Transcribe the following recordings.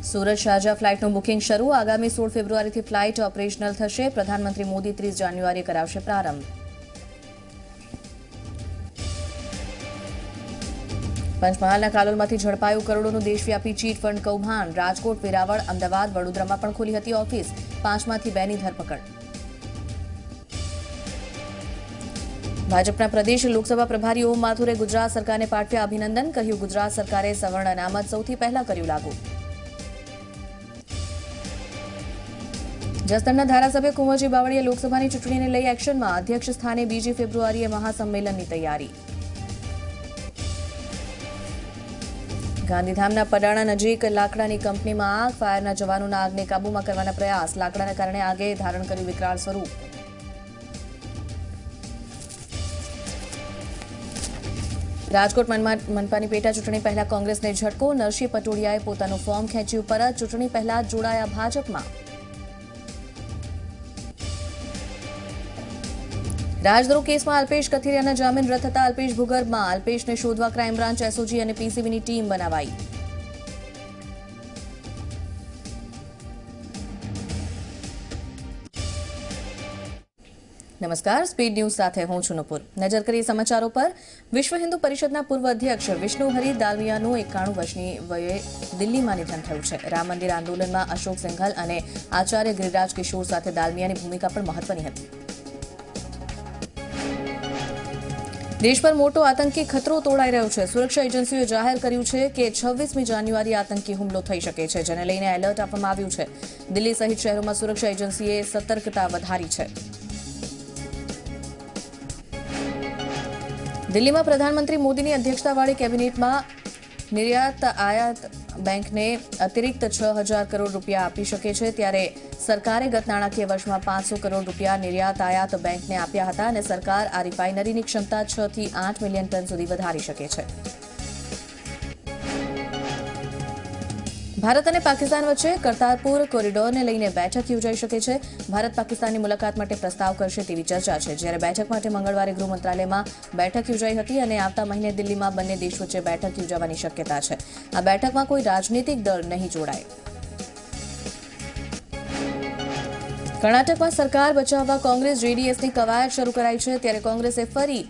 Surat શારજા ફ્લાઇટનું booking શરૂ આગામી 16 ફેબ્રુઆરીથી flight operational થશે પ્રધાનમંત્રી મોદી 30 જાન્યુઆરીએ કરાવશે પ્રારંભ પંચમહાલના કાલોલમાંથી ઝડપાયું કરોડોનું દેશવ્યાપી ચીટ ફંડ કૌભાંડ રાજકોટ વેરાવળ અમદાવાદ વડોદરામાં પણ ખુલી હતી ઓફિસ 5માંથી 2ની ધરપકડ ભાજપના પ્રદેશ લોકસભા પ્રભારી ઓમ માથુરે ગુજરાત સરકારને પાઠવ્યા અભિનંદન કહ્યું ગુજરાત સરકારે સવર્ણ અનામત સૌથી પહેલા કર્યું લાગુ જસદણના ધારાસભ્ય કુંવરજી બાવળીએ લોકસભાની ચૂંટણીને લઈ એક્શનમાં અધ્યક્ષ સ્થાને 2 ફેબ્રુઆરીએ મહાસંમેલનની તૈયારી ગાંધીધામના પડાણા નજીક લાકડાની કંપનીમાં આગ ફાયરના જવાનોના આગને કાબૂમાં કરવાના પ્રયાસ લાકડાના કારણે આગે ધારણ કર્યું વિકરાળ સ્વરૂપ રાજકોટ મનપાની પેટા ચૂંટણી પહેલા કોંગ્રેસને ઝટકો નરસિંહ પટોડિયાએ પોતાનું ફોર્મ ખેંચ્યું પરત ચૂંટણી પહેલા જોડાયા ભાજપમાં રાજદ્રોહ કેસમાં અલ્પેશ કથિરિયાના જામીન રદ થતા અલ્પેશ ભૂગર્ભમાં અલ્પેશને શોધવા ક્રાઇમ બ્રાન્ચ એસઓજી અને પીસીબીની ટીમ બનાવાઈ નમસ્કાર સ્પીડ ન્યૂઝ સાથે હું છું નુપુર નજર કરીએ સમાચારો પર વિશ્વ હિન્દુ પરિષદના પૂર્વ અધ્યક્ષ વિષ્ણુહરી દાલમિયાનું 91 વર્ષની વયે દિલ્હીમાં નિધન થયું છે રામ મંદિર આંદોલનમાં અશોક સિંઘલ અને આચાર્ય ગિરિરાજ કિશોર સાથે દાલમિયાની ભૂમિકા પણ મહત્વની હતી દેશ પર મોટો આતંકી ખતરો તોડાઈ રહ્યો છે સુરક્ષા એજન્સીઓએ જાહેર કર્યું છે કે 26મી જાન્યુઆરી આતંકી હુમલો થઈ શકે છે જેને લઈને એલર્ટ આપવામાં આવ્યું છે દિલ્હી સહિત શહેરોમાં સુરક્ષા એજન્સીએ સતર્કતા વધારી છે દિલ્હીમાં પ્રધાનમંત્રી મોદીની અધ્યક્ષતાવાળી કેબિનેટમાં નિર્યાત આયાત બેંકને અતિરિક્ત 6,000 કરોડ રૂપિયા આપી શકે છે ત્યારે સરકારે ગત નાણાકીય વર્ષમાં 500 કરોડ રૂપિયા નિર્યાત આયાત બેંકને આપ્યા હતા અને સરકાર આ રિફાઇનરીની ક્ષમતા 6 થી 8 મિલિયન ટન સુધી વધારી શકે છે ભારત અને પાકિસ્તાન વચ્ચે કરતારપુર કોરિડોરને લઈને બેઠક યોજાઈ શકે છે ભારત પાકિસ્તાનની મુલાકાત માટે પ્રસ્તાવ કરશે તેવી ચર્ચા છે જ્યારે બેઠક માટે મંગળવારે ગૃહ મંત્રાલયમાં બેઠક યોજાઈ હતી અને આવતા મહિને દિલ્હીમાં બંને દેશ વચ્ચે બેઠક યોજાવાની શક્યતા છે આ બેઠકમાં કોઈ રાજનીતિક દળ નહીં જોડાય કર્ણાટકમાં સરકાર બચાવવા કોંગ્રેસ જેડીએસની કવાયત શરૂ કરાઈ છે ત્યારે કોંગ્રેસે ફરી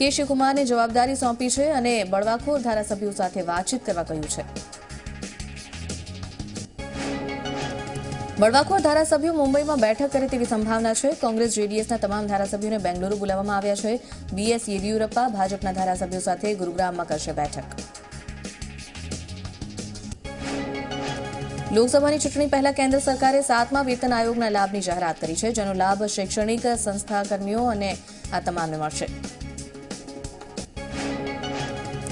કે શિવકુમારને જવાબદારી સોંપી છે અને બળવાખોર ધારાસભ્યો સાથે વાતચીત કરવા કહ્યું છે બળવાખોર ધારાસભ્યો મુંબઈમાં બેઠક કરે તેવી સંભાવના છે કોંગ્રેસ જેડીએસના તમામ ધારાસભ્યોને બેંગલુરુ બોલાવવામાં આવ્યા છે બીએસ યેદિયુરપ્પા ભાજપના ધારાસભ્યો સાથે ગુરુગ્રામમાં કરશે બેઠક લોકસભાની ચૂંટણી પહેલા કેન્દ્ર સરકારે 7મા વેતન આયોગના લાભની જાહેરાત કરી છે જેનો લાભ શૈક્ષણિક સંસ્થાકર્મીઓ અને આ તમામને મળશે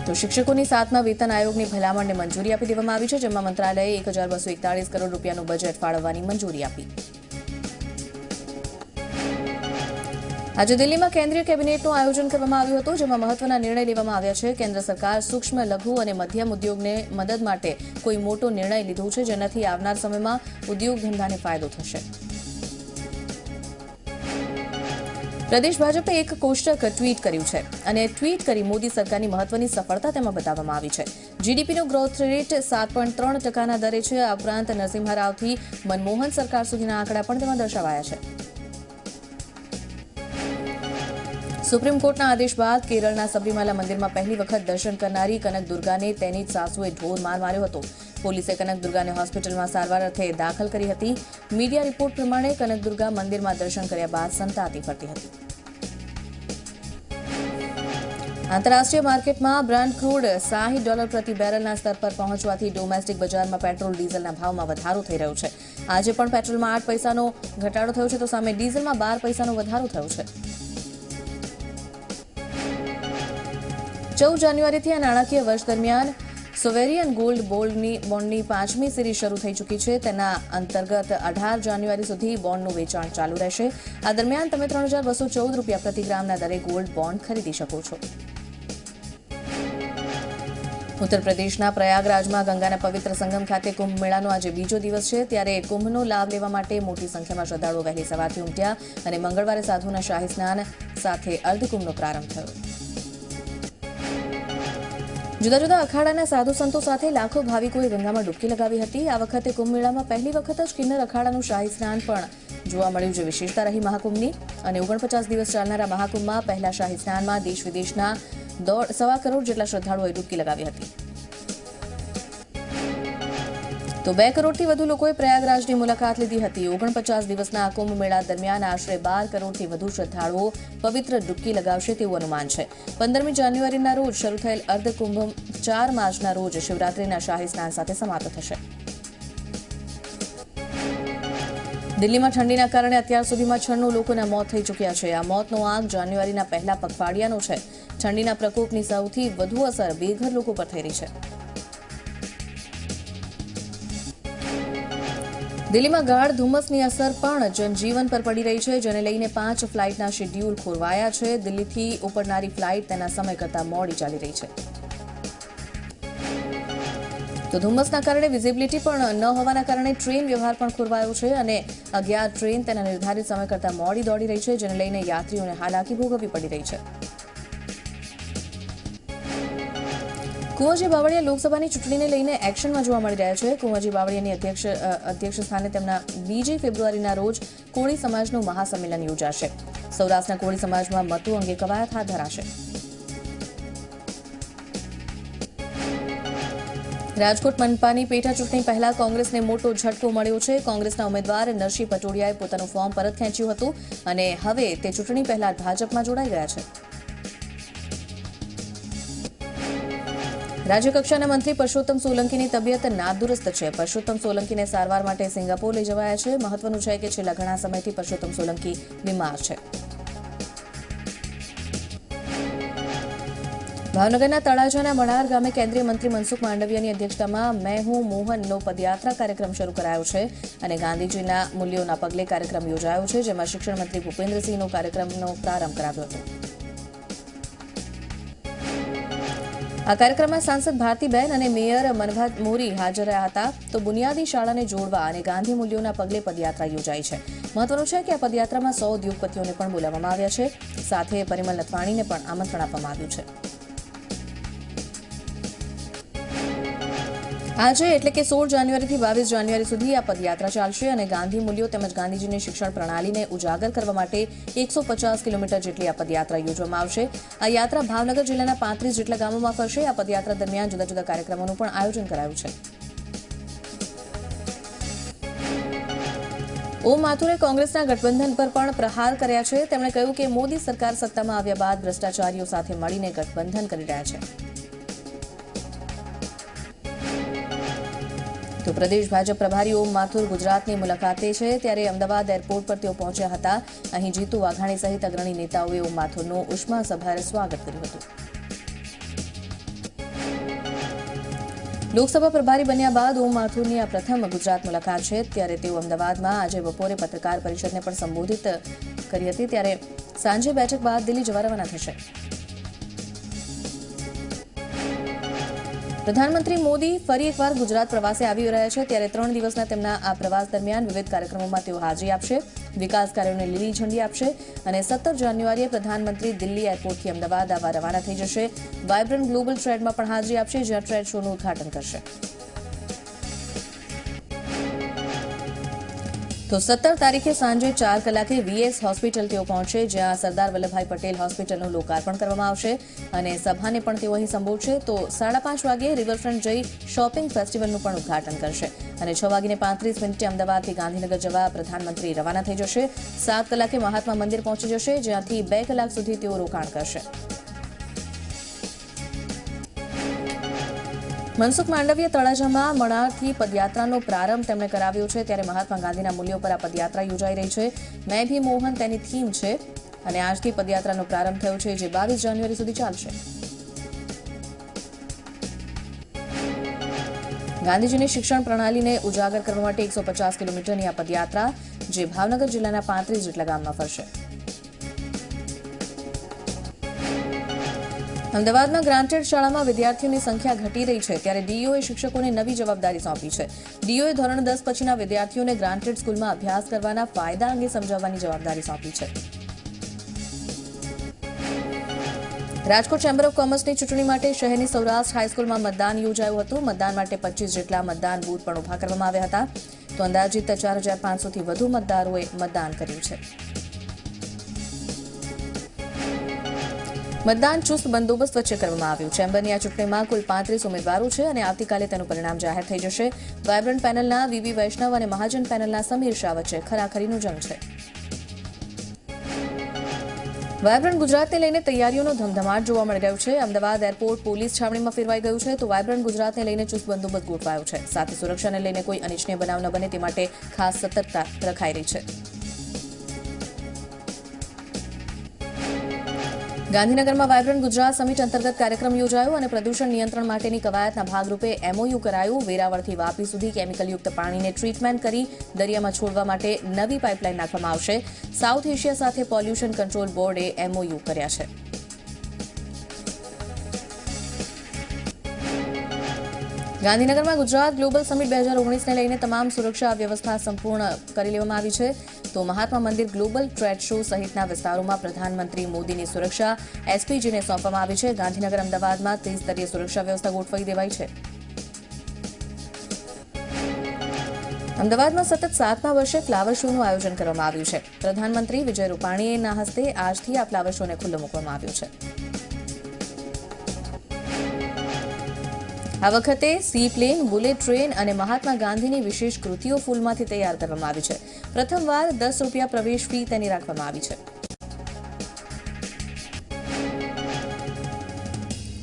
તો શિક્ષકોની 7મા વેતન આયોગની ભલામણને મંજૂરી આપી દેવામાં આવી છે જેમાં મંત્રાલયે 1,241 કરોડ રૂપિયાનું બજેટ ફાળવવાની મંજૂરી આપી આજે દિલ્હીમાં કેન્દ્રીય કેબિનેટનું આયોજન કરવામાં આવ્યું હતું જેમાં મહત્વના નિર્ણય લેવામાં આવ્યા છે કેન્દ્ર સરકાર સૂક્ષ્મ લઘુ અને મધ્યમ ઉદ્યોગને મદદ માટે કોઈ મોટો નિર્ણય લીધો છે જેનાથી આવનાર સમયમાં ઉદ્યોગ ધંધાને ફાયદો થશે પ્રદેશ ભાજપે એક કોષ્ટક ટ્વીટ કર્યું છે અને ટ્વીટ કરી મોદી સરકારની મહત્વની સફળતા તેમાં બતાવવામાં આવી છે જીડીપીનો ગ્રોથ રેટ 7.3% દરે છે આ ઉપરાંત નરસિંહ રાવથી મનમોહન સરકાર સુધીના આંકડા પણ તેમાં દર્શાવાયા છે સુપ્રીમ કોર્ટના આદેશ બાદ કેરળના સબરીમાલા મંદિરમાં પહેલી વખત દર્શન કરનારી કનક દુર્ગાને તેની જ સાસુએ ઢોર માર માર્યો હતો પોલીસે કનક દુર્ગાને હોસ્પિટલમાં સારવાર અર્થે દાખલ કરી હતી મીડિયા રિપોર્ટ પ્રમાણે કનક દુર્ગા મંદિરમાં દર્શન કર્યા બાદ સંતાતી ફરતી હતી આંતરરાષ્ટ્રીય માર્કેટમાં બ્રાન્ડ ક્રૂડ $60 પ્રતિ બેરલના સ્તર પર પહોંચવાથી ડોમેસ્ટિક બજારમાં પેટ્રોલ ડીઝલના ભાવમાં વધારો થઈ રહ્યો છે આજે પણ પેટ્રોલમાં 8 પૈસાનો ઘટાડો થયો છે તો સામે ડીઝલમાં 12 પૈસાનો વધારો થયો છે 14 જાન્યુઆરીથી આ નાણાકીય વર્ષ દરમિયાન સોવેરિયન ગોલ્ડ બોન્ડની 5મી સિરીઝ શરૂ થઈ ચૂકી છે તેના અંતર્ગત 18 જાન્યુઆરી સુધી બોન્ડનું વેચાણ ચાલુ રહેશે આ દરમિયાન તમે $3,214 પ્રતિ ગ્રામના દરે ગોલ્ડ બોન્ડ ખરીદી શકો છો ઉત્તર પ્રદેશના પ્રયાગરાજમાં ગંગાના પવિત્ર સંગમ ખાતે કુંભ મેળાનો આજે બીજો દિવસ છે ત્યારે કુંભનો લાભ લેવા માટે મોટી સંખ્યામાં શ્રદ્ધાળુઓ વહેલી સવારથી ઉમટ્યા અને મંગળવારે સાધુના શાહી સ્નાન સાથે અર્ધકુંભનો પ્રારંભ થયો જુદા જુદા અખાડાના સાધુ સંતો સાથે લાખો ભાવિકોએ ગંગામાં ડૂબકી લગાવી હતી. આ વખતે કુંભ મેળામાં પહેલી વખત જ કિન્નર અખાડાનું શાહી સ્નાન પણ જોવા મળ્યું, જે વિશેષતા રહી મહાકુંભની. અને 49 દિવસ ચાલનારા મહાકુંભમાં પહેલા શાહી સ્નાનમાં દેશ વિદેશના 1.25 કરોડ જેટલા શ્રદ્ધાળુઓએ ડૂબકી લગાવી હતી. તો 2 કરોડથી વધુ લોકોએ પ્રયાગરાજની મુલાકાત લીધી હતી. 49 દિવસના આ કુંભ મેળા દરમિયાન આશરે 12 કરોડથી વધુ શ્રદ્ધાળુઓ પવિત્ર ડૂબકી લગાવશે તેવું અનુમાન છે. 15મી જાન્યુઆરીના રોજ શરૂ થયેલ અર્ધકુંભ 4 માર્ચના રોજ શિવરાત્રીના શાહી સ્નાન સાથે સમાપ્ત થશે. દિલ્હીમાં ઠંડીના કારણે અત્યાર સુધીમાં 96 લોકોના મોત થઈ ચૂક્યા છે. આ મોતનો આંક જાન્યુઆરીના પહેલા પખવાડિયાનો છે. ઠંડીના પ્રકોપની સૌથી વધુ અસર બેઘર લોકો પર થઈ રહી છે. દિલ્હીમાં ગાઢ ધુમ્મસની અસર પણ જનજીવન પર પડી રહી છે, જેને લઈને 5 ફ્લાઇટના શેડ્યુલ ખોરવાયા છે. દિલ્હીથી ઉપડનારી ફ્લાઇટ તેના સમય કરતાં મોડી ચાલી રહી છે. તો ધુમ્મસના કારણે વિઝિબિલિટી પણ ન હોવાના કારણે ટ્રેન વ્યવહાર પણ ખોરવાયો છે અને 11 ટ્રેન તેના નિર્ધારિત સમય કરતાં મોડી દોડી રહી છે, જેને લઈને યાત્રીઓને હાલાકી ભોગવવી પડી રહી છે. કુંવરજી બાવળિયા લોકસભાની ચૂંટણીને લઈને એક્શનમાં જોવા મળી રહ્યા છે. કુંવરજી બાવળિયાની અધ્યક્ષ સ્થાને તેમના 2 ફેબ્રુઆરીના રોજ કોળી સમાજનું મહાસંમેલન યોજાશે. સૌરાષ્ટ્રના કોળી સમાજમાં મતો અંગે કવાયત હાથ ધરાશે. રાજકોટ મનપાની પેટા ચૂંટણી પહેલા કોંગ્રેસને મોટો ઝટકો મળ્યો છે. કોંગ્રેસના ઉમેદવાર નરસિંહ પટોડિયાએ પોતાનું ફોર્મ પરત ખેંચ્યું હતું અને હવે તે ચૂંટણી પહેલા ભાજપમાં જોડાઈ ગયા છે. રાજ્યકક્ષાના મંત્રી પરસોત્તમ સોલંકીની તબિયત નાદુરસ્ત છે. પરસોત્તમ સોલંકીને સારવાર માટે સિંગાપોર લઈ જવાયા છે. મહત્વનું છે કે છેલ્લા ઘણા સમયથી પરસોત્તમ સોલંકી બીમાર છે. ભાવનગરના તળાજાના મણાર ગામે કેન્દ્રીય મંત્રી મનસુખ માંડવિયાની અધ્યક્ષતામાં મેં હું મોહનનો પદયાત્રા કાર્યક્રમ શરૂ કરાયો છે અને ગાંધીજીના મૂલ્યોના પગલે કાર્યક્રમ યોજાયો છે, જેમાં શિક્ષણ મંત્રી ભૂપેન્દ્રસિંહનો કાર્યક્રમનો પ્રારંભ કરાવ્યો હતો. આ કાર્યક્રમમાં સાંસદ ભારતીબેન અને મેયર મનભાત મોરી હાજર રહ્યા હતા. તો બુનિયાદી શાળાને જોડવા અને ગાંધી મૂલ્યોના પગલે પદયાત્રા યોજાઈ છે. મહત્વનું છે કે આ પદયાત્રામાં 100 ઉદ્યોગપતિઓને પણ બોલાવવામાં આવ્યા છે. સાથે પરિમલ નથવાણીને પણ આમંત્રણ આપવામાં આવ્યું છે. આજે એટલે કે 16 જાન્યુઆરીથી 22 જાન્યુઆરી સુધી આ પદયાત્રા ચાલશે અને ગાંધી મૂલ્યો તેમજ ગાંધીજીની શિક્ષણ પ્રણાલીને ઉજાગર કરવા માટે 150 કિલોમીટર જેટલી આ પદયાત્રા યોજવામાં આવશે. આ યાત્રા ભાવનગર જિલ્લાના 35 જેટલા ગામોમાં ફરશે. આ પદયાત્રા દરમિયાન જુદા જુદા કાર્યક્રમોનું પણ આયોજન કરાયું છે. ઓમ માથુરે કોંગ્રેસના ગઠબંધન પર પણ પ્રહાર કર્યા છે. તેમણે કહ્યું કે મોદી સરકાર સત્તામાં આવ્યા બાદ ભ્રષ્ટાચારીઓ સાથે મળીને ગઠબંધન કરી રહ્યા છે. તો પ્રદેશ ભાજપ પ્રભારી ઓમ માથુર ગુજરાતની મુલાકાતે છે, ત્યારે અમદાવાદ એરપોર્ટ પર તેઓ પહોંચ્યા હતા. અહીં જીતુ વાઘાણી સહિત અગ્રણી નેતાઓએ ઓમ માથુરનું ઉષ્માસભર સ્વાગત કર્યું હતું. લોકસભા પ્રભારી બન્યા બાદ ઓમ માથુરની આ પ્રથમ ગુજરાત મુલાકાત છે. ત્યારે તેઓ અમદાવાદમાં આજે બપોરે પત્રકાર પરિષદને પણ સંબોધિત કરી હતી. ત્યારે સાંજે બેઠક બાદ દિલ્હી જવા રવાના થશે. પ્રધાનમંત્રી મોદી ફરી એકવાર ગુજરાત પ્રવાસે આવી રહ્યા છે. ત્યારે 3 દિવસના તેમના આ પ્રવાસ દરમિયાન વિવિધ કાર્યક્રમોમાં તેઓ હાજરી આપશે, વિકાસ કાર્યોને લીલી ઝંડી આપશે અને 17 જાન્યુઆરીએ પ્રધાનમંત્રી દિલ્હી એરપોર્ટથી અમદાવાદ આવવા રવાના થઈ જશે. વાયબ્રન્ટ ગ્લોબલ ટ્રેડમાં પણ હાજરી આપશે, જ્યાં ટ્રેડ શોનું ઉદઘાટન કરશે. તો 17 તારીખે સાંજે 4 કલાકે વીએસ હોસ્પિટલ તેઓ પહોંચશે, જ્યાં સરદાર વલ્લભભાઈ પટેલ હોસ્પિટલનું લોકાર્પણ કરવામાં આવશે અને સભાને પણ તેઓ અહીં સંબોધશે. તો 5:30 વાગે રિવરફ્રન્ટ જઈ શોપિંગ ફેસ્ટિવલનું પણ ઉદઘાટન કરશે અને 6:35 અમદાવાદથી ગાંધીનગર જવા પ્રધાનમંત્રી રવાના થઈ જશે. 7 કલાકે મહાત્મા મંદિર પહોંચી જશે, જ્યાંથી 2 કલાક સુધી તેઓ રોકાણ કરશે. મનસુખ માંડવીયા તળાજામાં મણારથી પદયાત્રાનો પ્રારંભ તેમણે કરાવ્યો છે. ત્યારે મહાત્મા ગાંધીના મૂલ્યો પર આ પદયાત્રા યોજાઈ રહી છે. મેં ભી મોહન તેની થીમ છે અને આજથી પદયાત્રાનો પ્રારંભ થયો છે, જે 22 જાન્યુઆરી સુધી ચાલશે. ગાંધીજીની શિક્ષણ પ્રણાલીને ઉજાગર કરવા માટે 150 કિલોમીટરની આ પદયાત્રા, જે ભાવનગર જિલ્લાના 35 જેટલા ગામમાં ફરશે. અમદાવાદમાં ગ્રાન્ટેડ શાળામાં વિદ્યાર્થીઓની સંખ્યા ઘટી રહી છે. ત્યારે ડીઈઓએ શિક્ષકોને નવી જવાબદારી સોંપી છે. ડીઈઓએ ધોરણ 10 પછીના વિદ્યાર્થીઓને ગ્રાન્ટેડ સ્કૂલમાં અભ્યાસ કરવાના ફાયદા અંગે સમજાવવાની જવાબદારી સોંપી છે. રાજકોટ ચેમ્બર ઓફ કોમર્સની ચૂંટણી માટે શહેરની સૌરાષ્ટ્ર હાઈસ્કૂલમાં મતદાન યોજાયું હતું. મતદાન માટે 25 જેટલા મતદાન બૂથ પણ ઉભા કરવામાં આવ્યા હતા. તો અંદાજિત 4500થી વધુ મતદારોએ મતદાન કર્યું છે. મતદાન ચુસ્ત બંદોબસ્ત વચ્ચે કરવામાં આવ્યું. ચેમ્બરની આ ચૂંટણીમાં કુલ 35 ઉમેદવારો છે અને આવતીકાલે તેનું પરિણામ જાહેર થઈ જશે. વાયબ્રન્ટ પેનલના વીવી વૈષ્ણવ અને મહાજન પેનલના સમીર શાહ વચ્ચે ખરાખરીનો જંગ છે. વાયબ્રન્ટ ગુજરાતને લઈને તૈયારીઓનો ધમધમાટ જોવા મળી રહ્યો છે. અમદાવાદ એરપોર્ટ પોલીસ છાવણીમાં ફેરવાઈ ગયું છે, તો વાયબ્રન્ટ ગુજરાતને લઈને ચુસ્ત બંદોબસ્ત ગોઠવાયો છે. સાથે સુરક્ષાને લઈને કોઈ અનિચ્છનીય બનાવ ન બને તે માટે ખાસ સતર્કતા રખાઈ રહી છે. ગાંધીનગરમાં વાયબ્રન્ટ ગુજરાત સમિટ અંતર્ગત કાર્યક્રમ યોજાયો અને પ્રદૂષણ નિયંત્રણ માટેની કવાયતના ભાગરૂપે એમઓયુ કરાયું. વેરાવળથી વાપી સુધી કેમિકલયુક્ત પાણીને ટ્રીટમેન્ટ કરી દરિયામાં છોડવા માટે નવી પાઇપલાઇન નાખવામાં આવશે. સાઉથ એશિયા સાથે પોલ્યુશન કંટ્રોલ બોર્ડે એમઓયુ કર્યા છે. ગાંધીનગરમાં ગુજરાત ગ્લોબલ સમિટ 2019ને લઈને તમામ સુરક્ષા વ્યવસ્થા સંપૂર્ણ કરી લેવામાં આવી છે. તો Mahatma Mandir global trade show સહિતના વિસ્તારોમાં પ્રધાનમંત્રી મોદીની સુરક્ષા એસપીજીને સોંપવામાં આવી છે. ગાંધીનગર અમદાવાદમાં ત્રિસ્તરીય સુરક્ષા વ્યવસ્થા ગોઠવાઈ દેવાઈ છે. અમદાવાદમાં સતત 7મા વર્ષે ફ્લાવર શોનું આયોજન કરવામાં આવ્યું છે. પ્રધાનમંત્રી વિજય રૂપાણીના હસ્તે આજથી આ ફ્લાવર શોને ખુલ્લો મૂકવામાં આવ્યો છે. આ વખતે સી પ્લેન, બુલેટ ટ્રેન અને મહાત્મા ગાંધીની વિશેષ કૃતિઓ ફૂલમાંથી તૈયાર કરવામાં આવી છે. પ્રથમવાર ₹10 પ્રવેશ ફી તેની રાખવામાં આવી છે.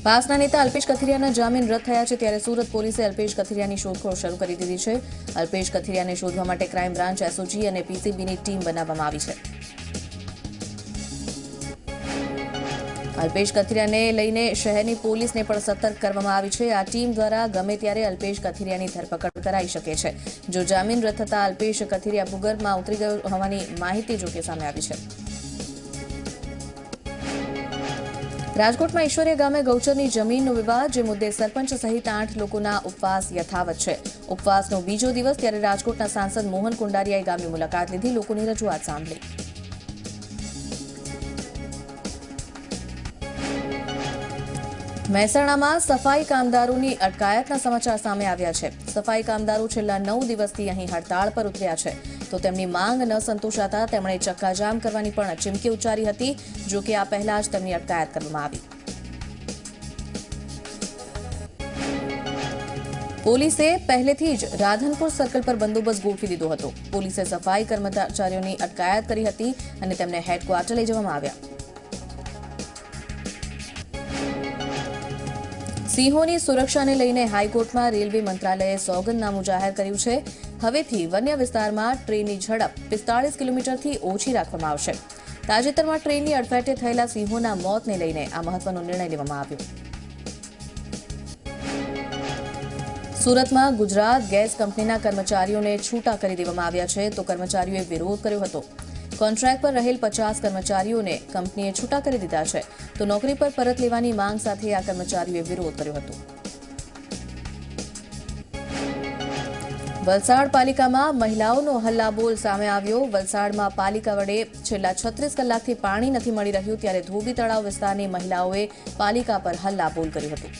પાસના નેતા અલ્પેશ કથિરિયાના જામીન રદ થયા છે, ત્યારે સુરત પોલીસે અલ્પેશ કથિરિયાની શોધખોળ શરૂ કરી દીધી છે. અલ્પેશ કથિરિયાને શોધવા માટે ક્રાઇમ બ્રાન્ચ, એસઓજી અને પીસીબીની ટીમ બનાવવામાં આવી છે. અલ્પેશ કથિરિયાને લઈને શહેરની પોલીસને પણ સતર્ક કરવામાં આવી છે. આ ટીમ દ્વારા ગમે ત્યારે અલ્પેશ કથિરિયાની ધરપકડ કરાઈ શકે છે. જો જામીન રદ થતા અલ્પેશ કથિરિયા ભૂગર્ભમાં ઉતરી ગયો હોવાની માહિતી જોકે સામે આવી છે. રાજકોટમાં ઈશ્વરીય ગામે ગૌચરની જમીનનો વિવાદ, જે મુદ્દે સરપંચ સહિત 8 લોકોના ઉપવાસ યથાવત છે. ઉપવાસનો બીજો દિવસ, ત્યારે રાજકોટના સાંસદ મોહન કુંડારિયાએ ગામની મુલાકાત લીધી, લોકોની રજૂઆત સાંભળી. મહેસાણામાં સફાઈ કામદારોની અટકાયતના સમાચાર સામે આવ્યા છે. સફાઈ કામદારો છેલ્લા 9 દિવસથી અહીં હડતાળ પર ઉતર્યા છે. તો તેમની માંગ ન સંતોષાતા તેમણે ચક્કાજામ કરવાની પણ ચીમકી ઉચ્ચારી હતી. જો કે આ પહેલા જ તેમની અટકાયત કરવામાં આવી. પોલીસે પહેલેથી જ રાધનપુર સર્કલ પર બંદોબસ્ત ગોઠવી દીધો હતો. પોલીસે સફાઈ કર્મચારીઓની અટકાયત કરી હતી અને તેમને હેડક્વાર્ટર લઈ જવામાં આવ્યા. સિંહોની સુરક્ષાને લઈને હાઈકોર્ટમાં રેલવે મંત્રાલયે સોગંદનામું જાહેર કર્યું છે. હવેથી વન્ય વિસ્તારમાં ટ્રેનની ઝડપ 45 કિલોમીટરથી ઓછી રાખવામાં આવશે. તાજેતરમાં ટ્રેનની અડફેટે થયેલા સિંહોના મોતને લઈને આ મહત્વનો નિર્ણય લેવામાં આવ્યો. સુરતમાં ગુજરાત ગેસ કંપનીના કર્મચારીઓને છૂટા કરી દેવામાં આવ્યા છે, તો કર્મચારીઓએ વિરોધ કર્યો હતો. કોન્ટ્રાક્ટ પર રહેલ 50 કર્મચારીઓને કંપનીએ છૂટા કરી દીધા છે, તો નોકરી પર પરત લેવાની માંગ સાથે આ કર્મચારીઓએ વિરોધ કર્યો હતો. વલસાડ પાલિકામાં મહિલાઓનો હલ્લાબોલ સામે આવ્યો. વલસાડમાં પાલિકા વડે છેલ્લા 36 કલાકથી પાણી નથી મળી રહ્યું, ત્યારે ધોબી તળાવ વિસ્તારની મહિલાઓએ પાલિકા પર હલ્લાબોલ કર્યું હતું.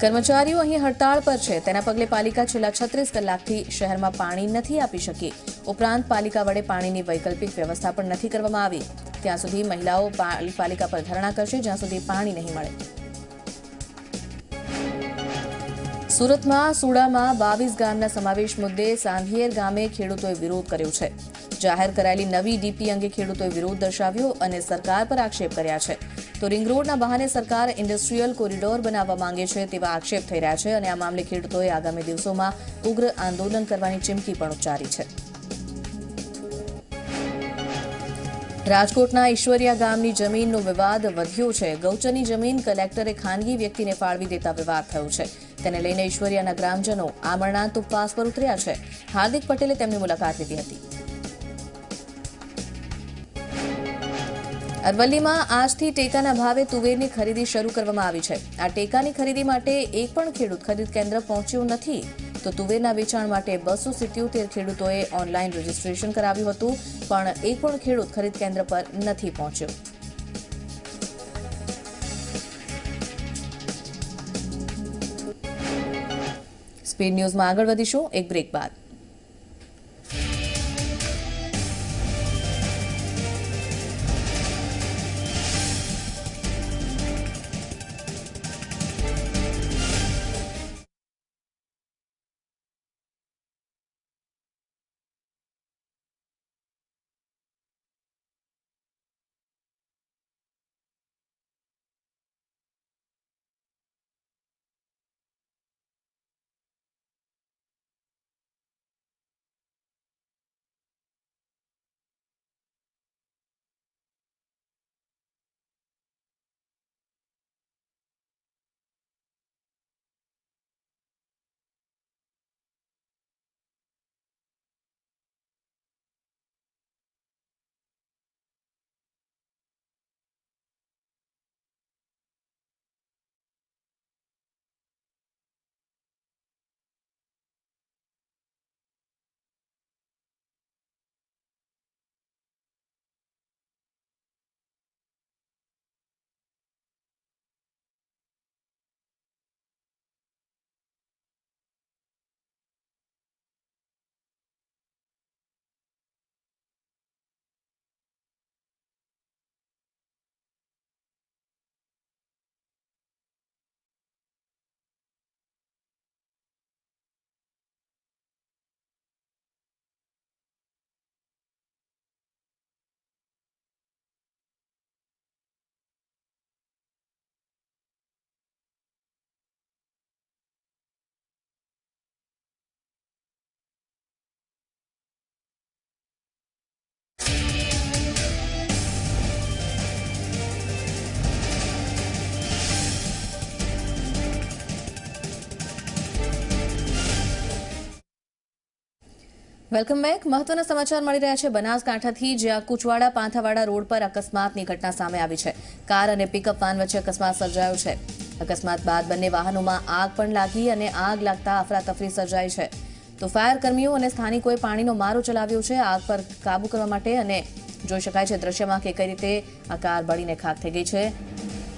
કર્મચારીઓ અહીં હડતાળ પર છે, તેના પગલે પાલિકા છેલ્લા 36 કલાકથી શહેરમાં પાણી નથી આપી શકી. ઉપરાંત પાલિકા વડે પાણીની વૈકલ્પિક વ્યવસ્થા પણ નથી કરવામાં આવી. ત્યાં સુધી મહિલાઓ પાલિકા પર ધરણા કરશે, જ્યાં સુધી પાણી નહીં મળે. સુરતમાં સુડામાં 22 ગામના સમાવેશ મુદ્દે સાંધિયેર ગામે ખેડૂતોએ વિરોધ કર્યો છે. જાહેર કરાયેલી નવી ડીપી અંગે ખેડૂતોએ વિરોધ દર્શાવ્યો અને સરકાર પર આક્ષેપ કર્યા છે. તો રિંગ રોડના બહાને સરકાર ઇન્ડસ્ટ્રીયલ કોરિડોર બનાવવા માંગે છે તેવા આક્ષેપ થઈ રહ્યા છે અને આ મામલે ખેડૂતોએ આગામી દિવસોમાં ઉગ્ર આંદોલન કરવાની ચીમકી પણ ઉચ્ચારી છે. રાજકોટના ઈશ્વરિયા ગામની જમીનનો વિવાદ વધ્યો છે. ગૌચરની જમીન કલેક્ટરે ખાનગી વ્યક્તિને ફાળવી દેતા વિવાદ થયો છે. તેને લઈને ઈશ્વરિયાના ગ્રામજનો આમરણાંત ઉપવાસ પર ઉતર્યા છે. હાર્દિક પટેલે તેમની મુલાકાત લીધી હતી. અરવલ્લીમાં આજથી ટેકાના ભાવે તુવેરની ખરીદી શરૂ કરવામાં આવી છે. આ ટેકાની ખરીદી માટે એક પણ ખેડૂત ખરીદ કેન્દ્ર પહોંચ્યો નથી, તો તુવેરના વેચાણ માટે 277 ખેડૂતોએ ઓનલાઈન રજીસ્ટ્રેશન કરાવ્યું હતું, પણ એક પણ ખેડૂત ખરીદ કેન્દ્ર પર નથી પહોંચ્યો. સ્પીડ ન્યૂઝમાં આગળ વધીશું એક બ્રેક બાદ. Welcome back. મહત્વના સમાચાર મળી રહ્યા છે બનાસકાંઠાથી, જ્યાં કુચવાડા પાંથાવાડા રોડ પર અકસ્માતની ઘટના સામે આવી છે. કાર અને પિકઅપ વાન વચ્ચે અકસ્માત સર્જાયો છે. અકસ્માત બાદ બંને વાહનોમાં આગ પણ લાગી અને આગ લાગતા અફરાતફરી સર્જાઈ છે. તો ફાયર કર્મીઓ અને સ્થાનિકોએ પાણીનો મારો ચલાવ્યો છે આગ પર કાબુ કરવા માટે, અને જોઈ શકાય છે દ્રશ્યમાં કે કઈ રીતે આ કાર બળીને ખાખ થઈ ગઈ છે.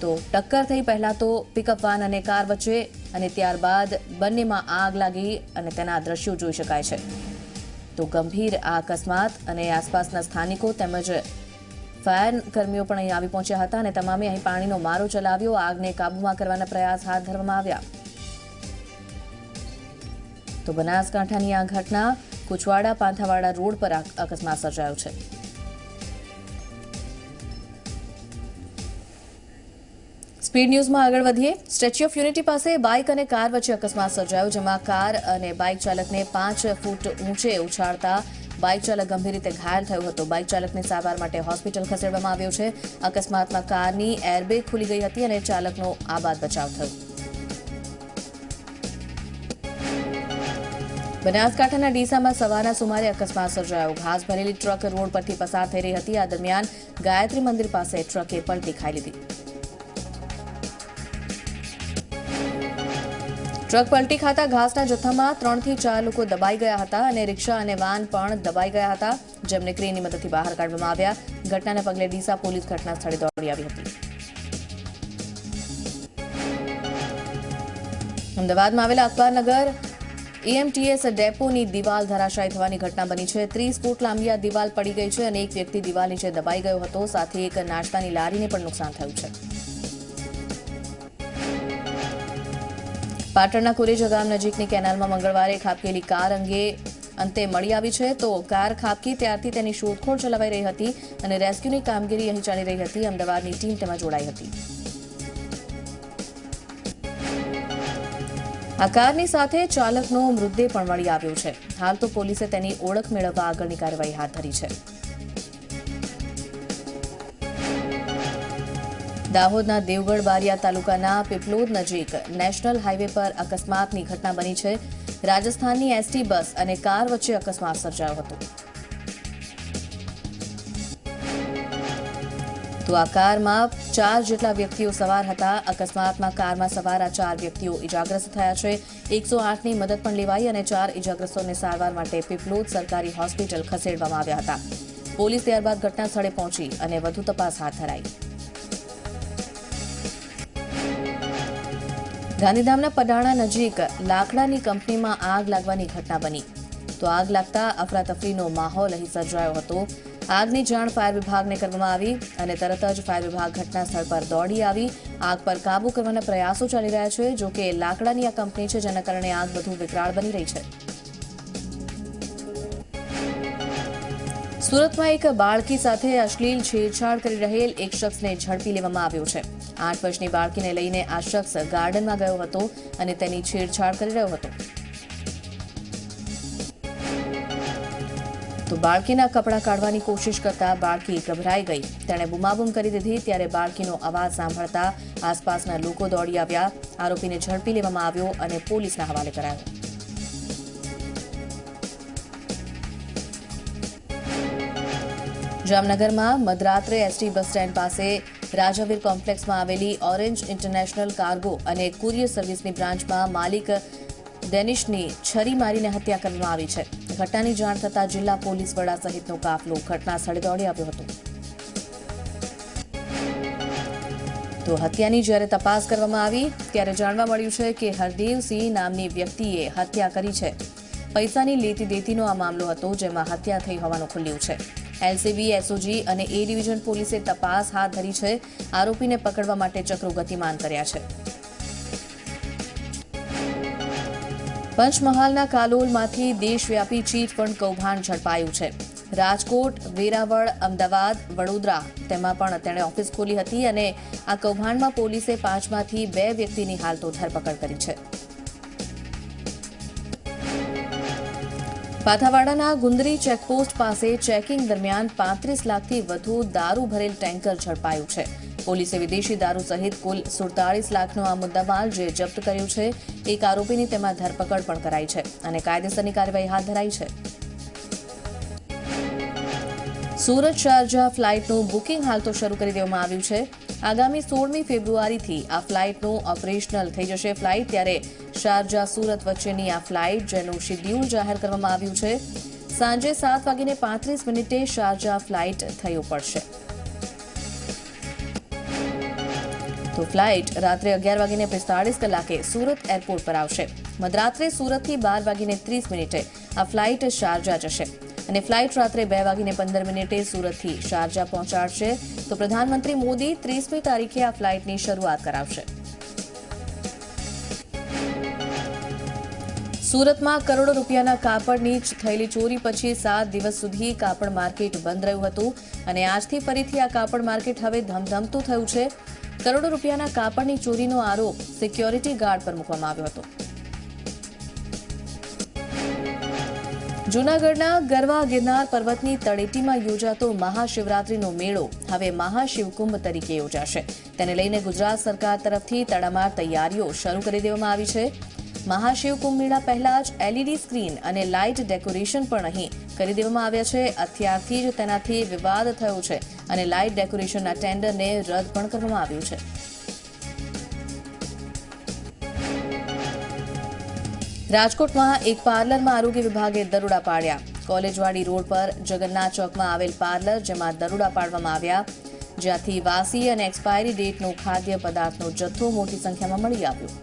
તો ટક્કર થઈ પહેલા તો પિકઅપ વાન અને કાર વચ્ચે, અને ત્યારબાદ બંનેમાં આગ લાગી અને તેના દ્રશ્યો જોઈ શકાય છે. તો ગંભીર આ અકસ્માત, અને આસપાસના સ્થાનિકો તેમજ ફાયર કર્મીઓ પણ અહીં આવી પહોંચ્યા હતા અને તમામે અહીં પાણીનો મારો ચલાવ્યો. આગને કાબૂમાં કરવાના પ્રયાસ હાથ ધરવામાં આવ્યા. તો બનાસકાંઠાની આ ઘટના કુચવાડા પાંથાવાડા રોડ પર અકસ્માત સર્જાયો છે. સ્પીડ ન્યૂઝમાં આગળ વધીએ. સ્ટેચ્યુ ઓફ યુનિટી પાસે બાઇક અને કાર વચ્ચે અકસ્માત સર્જાયો, જેમાં કાર અને બાઇક ચાલકને 5 ફૂટ ઊંચે ઉછાળતા બાઇક ચાલક ગંભીર રીતે ઘાયલ થયો હતો. બાઇક ચાલકને સારવાર માટે હોસ્પિટલ ખસેડવામાં આવ્યો છે. અકસ્માતમાં કારની એરબેગ ખુલી ગઈ હતી અને ચાલકનો આબાદ બચાવ થયો. બનાસકાંઠાના ડીસામાં સવારના સુમારે અકસ્માત સર્જાયો. ઘાસ ભરેલી ટ્રક રોડ પરથી પસાર થઈ રહી હતી. આ દરમિયાન ગાયત્રી મંદિર પાસે ટ્રકે પલટી ખાઈ લીધી. ટ્રક પલટી ખાતા ઘાસના જથ્થામાં 3 થી 4 લોકો દબાઈ ગયા હતા અને રિક્ષા અને વાન પણ દબાઈ ગયા હતા, જેમને ક્રેનની મદદથી બહાર કાઢવામાં આવ્યા. ઘટનાને પગલે ડીસા પોલીસ ઘટના સ્થળે દોડી આવી હતી. અમદાવાદમાં આવેલા અખબારનગર એએમટીએસ ડેપોની દિવાલ ધરાશાયી થવાની ઘટના બની છે. 30 ફૂટ લાંબી આ દિવાલ પડી ગઈ છે અને એક વ્યક્તિ દિવાલ નીચે દબાઈ ગયો હતો. સાથે એક નાસ્તાની લારીને પણ નુકસાન થયું છે. પાટણના કુરેજા ગામ નજીકની કેનાલમાં મંગળવારે ખાબકેલી કાર અંતે મળી આવી છે. તો કાર ખાબકી ત્યારથી તેની શોધખોળ ચલાવાઈ રહી હતી અને રેસ્ક્યુની કામગીરી અહીં ચાલી રહી હતી. અમદાવાદની ટીમ તેમાં જોડાઈ હતી. આ કારની સાથે ચાલકનો મૃતદેહ પણ મળી આવ્યો છે. હાલ તો પોલીસે તેની ઓળખ મેળવવા આગળની કાર્યવાહી હાથ ધરી છે. દાહોદના દેવગઢ બારિયા તાલુકાના પીપલોદ નજીક નેશનલ હાઈવે પર અકસ્માતની ઘટના બની છે. રાજસ્થાનની એસટી બસ અને કાર વચ્ચે અકસ્માત સર્જાયો હતો. તો આ કારમાં 4 જેટલા વ્યક્તિઓ સવાર હતા। અકસ્માતમાં કારમાં સવાર આ 4 વ્યક્તિઓ ઇજાગ્રસ્ત થયા છે। 108ની મદદ પણ લેવાઈ અને 4 ઇજાગ્રસ્તોને સારવાર માટે પીપલોદ સરકારી હોસ્પિટલ ખસેડવામાં આવ્યા હતા। પોલીસ ત્યારબાદ ઘટના સ્થળે પહોંચી અને વધુ તપાસ હાથ ધરાઈ। ગાંધીધામના પડાણા નજીક લાકડાની કંપનીમાં આગ લાગવાની ઘટના બની। તો આગ લાગતા અફરાતફરીનો માહોલ અહીં સર્જાયો હતો। આગની જાણ ફાયર વિભાગને કરવામાં આવી અને તરત જ ફાયર વિભાગ ઘટના સ્થળ પર દોડી આવી આગ પર કાબૂ કરવાના પ્રયાસો ચાલી રહ્યા છે। જો કે લાકડાની આ કંપની છે જેના કારણે આગ વધુ વિકરાળ બની રહી છે। સુરતમાં એક બાળકી સાથે અશ્લીલ છેડછાડ કરી રહેલ એક શખ્સને ઝડપી લેવામાં આવ્યો છે। 8 વર્ષની બાળકીને લઈને આ શખ્સ ગાર્ડનમાં ગયો હતો અને તેની છેડછાડ કરી રહ્યો હતો। તો બાળકીના કપડાં કાઢવાની કોશિશ કરતા બાળકી ગભરાઈ ગઈ। તેણે બૂમાબૂમ કરી દીધી ત્યારે બાળકીનો અવાજ સાંભળતા આસપાસના લોકો દોડી આવ્યા। આરોપીને ઝડપી લેવામાં આવ્યો અને પોલીસના હવાલે કરાયો। જામનગરમાં મધરાત્રે એસટી બસ સ્ટેન્ડ પાસે રાજાવીર કોમ્પ્લેક્સમાં આવેલી ઓરેન્જ ઇન્ટરનેશનલ કાર્ગો અને કુરિયર સર્વિસની બ્રાન્ચમાં માલિક ડેનિશની છરી મારીને હત્યા કરવામાં આવી છે। ઘટનાની જાણ થતાં જિલ્લા પોલીસ વડા સહિતનો કાફલો ઘટના સ્થળે દોડી આવ્યો હતો। તો હત્યાની જ્યારે તપાસ કરવામાં આવી ત્યારે જાણવા મળ્યું છે કે હરદેવસિંહ નામની વ્યક્તિએ હત્યા કરી છે। પૈસાની લેતી દેતીનો આ મામલો હતો જેમાં હત્યા થઈ હોવાનું ખુલ્યું છે। એલસીબી, એસઓજી અને એ ડિવિઝન પોલીસે તપાસ હાથ ધરી છે। આરોપીને પકડવા માટે ચક્રો ગતિમાન કર્યા છે। પંચમહાલના કાલોલમાંથી દેશવ્યાપી ચીટ ફંડ કૌભાંડ ઝડપાયું છે। રાજકોટ, વેરાવળ, અમદાવાદ, વડોદરા તેમાં પણ તેણે ઓફિસ ખોલી હતી અને આ કૌભાંડમાં પોલીસે 5માંથી 2 વ્યક્તિની હાલ તો ધરપકડ કરી છે। પાથાવાડાના ગુંદરી ચેકપોસ્ટ પાસે ચેકિંગ દરમિયાન 35 લાખથી વધુ દારૂ ભરેલ ટેન્કર ઝડપાયું છે। પોલીસે વિદેશી દારૂ સહિત કુલ 47 લાખનો આ મુદ્દામાલ જે જપ્ત કર્યો છે। એક આરોપીની તેમાં ધરપકડ પણ કરાઈ છે અને કાયદેસરની કાર્યવાહી હાથ ધરાઈ છે। સુરત શારજાહ ફ્લાઇટનું બુકિંગ હાલ તો શરૂ કરી દેવામાં આવ્યું છે। આગામી 16મી ફેબ્રુઆરીથી આ ફ્લાઇટનું ઓપરેશનલ થઈ જશે ફ્લાઇટ। ત્યારે શારજાહ સુરત વચ્ચેની આ ફ્લાઇટ જેનું શેડ્યુલ જાહેર કરવામાં આવ્યું છે। સાંજે 7:35 શારજાહ ફ્લાઇટ થઈ પડશે। તો ફ્લાઇટ રાત્રે 11:45 સુરત એરપોર્ટ પર આવશે। મધરાત્રે સુરતથી 12:30 આ ફ્લાઇટ શારજાહ જશે અને ફ્લાઇટ રાત્રે 2:15 સુરતથી શારજાહ પહોંચાડશે। તો પ્રધાનમંત્રી મોદી 30મી તારીખે આ ફ્લાઇટની શરૂઆત કરાવશે। સુરતમાં કરોડો રૂપિયાના કાપડની થયેલી ચોરી પછી 7 દિવસ સુધી કાપડ માર્કેટ બંધ રહ્યું હતું અને આજથી ફરીથી આ કાપડ માર્કેટ હવે ધમધમતું થયું છે। કરોડો રૂપિયાના કાપડની ચોરીનો આરોપ સિક્યોરિટી ગાર્ડ પર મૂકવામાં આવ્યો હતો। જૂનાગઢના ગરવા ગિરનાર પર્વતની તળેટીમાં યોજાતો મહાશિવરાત્રીનો મેળો હવે મહાશિવકુંભ તરીકે યોજાશે। તેને લઈને ગુજરાત સરકાર તરફથી તડામાર તૈયારીઓ શરૂ કરી દેવામાં આવી છે। મહાશિવકુંભ મેળા પહેલા જ એલઈડી સ્ક્રીન અને લાઇટ ડેકોરેશન પણ અહીં કરી દેવામાં આવ્યા છે। અત્યારથી જ તેનાથી વિવાદ થયો છે અને લાઇટ ડેકોરેશનના ટેન્ડરને રદ પણ કરવામાં આવ્યું છે। રાજકોટમાં એક પાર્લરમાં આરોગ્ય વિભાગે દરોડા પાડ્યા। કોલેજવાડી રોડ પર જગન્નાથ ચોકમાં આવેલ પાર્લર જેમાં દરોડા પાડવામાં આવ્યા જ્યાંથી વાસી અને એક્સપાયરી ડેટનો ખાદ્ય પદાર્થનો જથ્થો મોટી સંખ્યામાં મળી આવ્યો।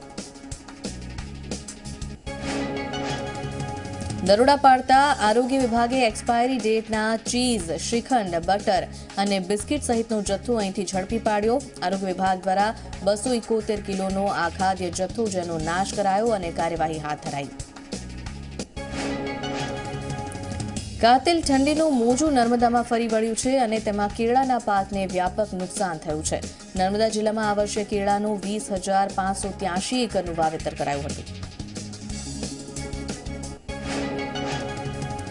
દરોડા પાડતા આરોગ્ય વિભાગે એક્સપાયરી ડેટના ચીઝ, શ્રીખંડ, બટર અને બિસ્કિટ સહિતનો જથ્થો અહીંથી ઝડપી પાડ્યો। આરોગ્ય વિભાગ દ્વારા 271 કિલોનો આ ખાદ્ય જથ્થો જેનો નાશ કરાયો અને કાર્યવાહી હાથ ધરાઈ। કાતિલ ઠંડીનું મોજું નર્મદામાં ફરી વળ્યું છે અને તેમાં કેળાના પાકને વ્યાપક નુકસાન થયું છે। નર્મદા જિલ્લામાં આ વર્ષે કેળાનું 20,583 એકરનું વાવેતર કરાયું હતું।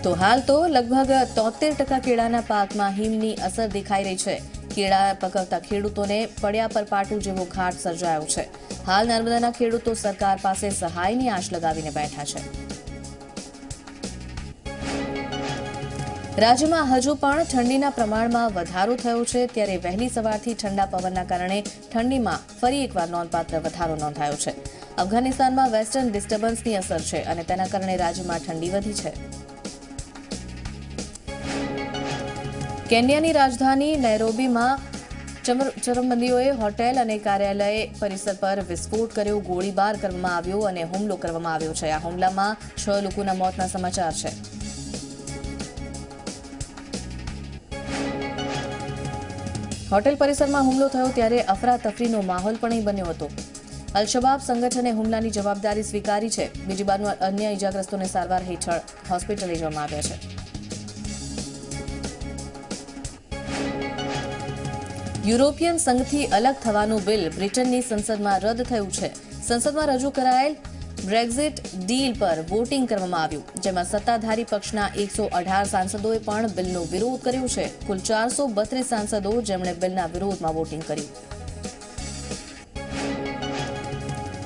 તો હાલ તો લગભગ 73% કેળાના પાકમાં હિમની અસર દેખાઈ રહી છે। કેળા પકવતા ખેડૂતોને પડ્યા પર પાટું જેવો ઘાટ સર્જાયો છે। હાલ નર્મદાના ખેડૂતો સરકાર પાસે સહાયની આશ લગાવીને બેઠા છે। રાજ્યમાં હજુ પણ ઠંડીના પ્રમાણમાં વધારો થયો છે, ત્યારે વહેલી સવારથી ઠંડા પવનના કારણે ઠંડીમાં ફરી એકવાર નોંધપાત્ર વધારો નોંધાયો છે. અફઘાનિસ્તાનમાં વેસ્ટર્ન ડિસ્ટર્બન્સની અસર છે અને તેના કારણે રાજ્યમાં ઠંડી વધી છે. કેન્યાની રાજધાની નૈરોબીમાં ચરમબંધીઓએ હોટેલ અને કાર્યાલય પરિસર પર વિસ્ફોટ કર્યો, ગોળીબાર કરવામાં આવ્યો અને હુમલો કરવામાં આવ્યો છે. આ હુમલામાં 6 લોકોના મોતના સમાચાર છે. હોટેલ પરિસરમાં હુમલો થયો ત્યારે અફરાતફરીનો માહોલ પણ અહીં બન્યો હતો. અલ-શબાબ સંગઠને હુમલાની જવાબદારી સ્વીકારી છે. બીજી બાજુ અન્ય ઇજાગ્રસ્તોને સારવાર હેઠળ હોસ્પિટલ લઈ જવામાં આવ્યા છે. યુરોપિયન સંઘથી અલગ થવાનું બિલ બ્રિટનની સંસદમાં રદ થયું છે. સંસદમાં રજૂ કરાયેલ બ્રેક્ઝિટ ડીલ પર વોટિંગ કરવામાં આવ્યું, જેમાં સત્તાધારી પક્ષના 118 સાંસદોએ પણ બિલનો વિરોધ કર્યો છે. કુલ 432 સાંસદો જેમણે બિલના વિરોધમાં વોટિંગ કર્યું.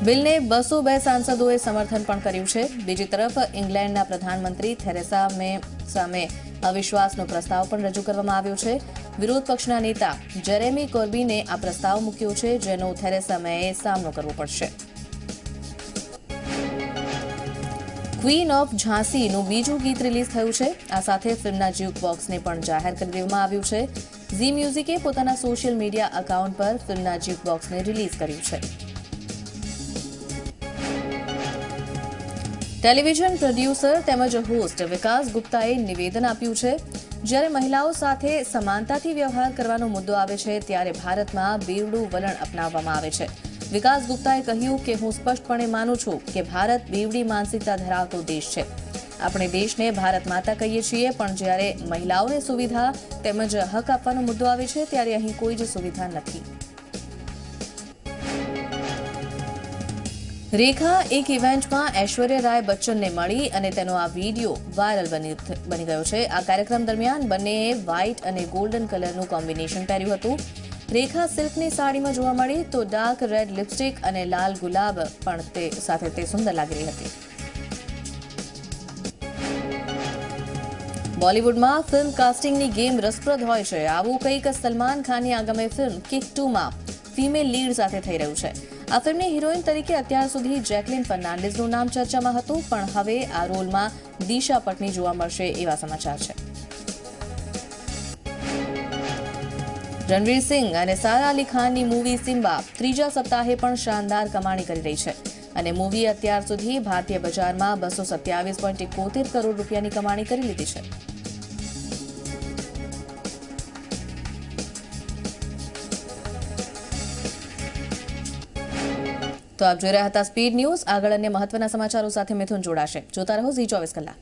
બિલને 202 સાંસદોએ સમર્થન પણ કર્યું છે. બીજી તરફ ઇંગ્લેન્ડના પ્રધાનમંત્રી થેરેસા મે સામે અવિશ્વાસનો પ્રસ્તાવ પણ રજૂ કરવામાં આવ્યો છે. વિરોધ પક્ષના નેતા જેરેમી કોર્બીને આ પ્રસ્તાવ મૂક્યો છે, જેનો થેરેસા મેએ સામનો કરવો પડશે. ક્વીન ઓફ ઝાંસીનું બીજું ગીત રિલીઝ થયું છે. આ સાથે ફિલ્મના જ્યુક બોક્સને પણ જાહેર કરી દેવામાં આવ્યું છે. ઝી મ્યુઝિકે પોતાના સોશિયલ મીડિયા એકાઉન્ટ પર ફિલ્મના જ્યુક બોક્સને રિલીઝ કર્યું છે. ટેલિવિઝન પ્રોડ્યુસર તેમજ હોસ્ટ વિકાસ ગુપ્તાએ નિવેદન આપ્યું છે. જ્યારે મહિલાઓ સાથે સમાનતાથી વ્યવહાર કરવાનો મુદ્દો આવે છે, ત્યારે ભારતમાં બેવડું વલણ અપનાવવામાં આવે છે. વિકાસ ગુપ્તાએ કહ્યું કે હું સ્પષ્ટપણે માનું છું કે ભારત બેવડી માનસિકતા ધરાવતો દેશ છે. આપણે દેશને ભારત માતા કહીએ છીએ, પણ જ્યારે મહિલાઓને સુવિધા તેમજ હક આપવાનો મુદ્દો આવે છે, ત્યારે અહીં કોઈ જ સુવિધા નથી. રેખા એક ઇવેન્ટમાં ઐશ્વર્યા રાય બચ્ચનને મળી અને તેનો આ વિડીયો વાયરલ બની ગયો છે. આ કાર્યક્રમ દરમિયાન બંનેએ વ્હાઇટ અને ગોલ્ડન કલરનું કોમ્બિનેશન પહેર્યું હતું. રેખા સિલ્કની સાડીમાં જોવા મળી તો ડાર્ક રેડ લિપસ્ટિક અને લાલ ગુલાબ પણ તે સુંદર લાગી રહી હતી. બોલિવૂડમાં ફિલ્મ કાસ્ટિંગની ગેમ રસપ્રદ હોય છે. આવું કંઈક સલમાન ખાનની આગામી ફિલ્મ કિક 2માં ફિમેલ લીડ સાથે થઈ રહ્યું છે. આ ફિલ્મની હિરોઈન તરીકે અત્યાર સુધી જેકલિન ફર્નાન્ડિસનું નામ ચર્ચામાં હતું, પણ હવે આ રોલમાં દિશા પટની જોવા મળશે એવા સમાચાર છે. રણવીર સિંહ અને સારા અલી ખાનની મૂવી સિમ્બા ત્રીજા સપ્તાહે પણ શાનદાર કમાણી કરી રહી છે અને મૂવી અત્યાર સુધી ભારતીય બજારમાં 227.71 કરોડ રૂપિયાની કમાણી કરી લીધી છે. તો આપ જોઈ રહ્યા હતા સ્પીડ ન્યૂઝ. આગળ અન્ય મહત્વના સમાચારો સાથે મિથુન જોડાશે. જોતા રહો ઝી 24 કલાક.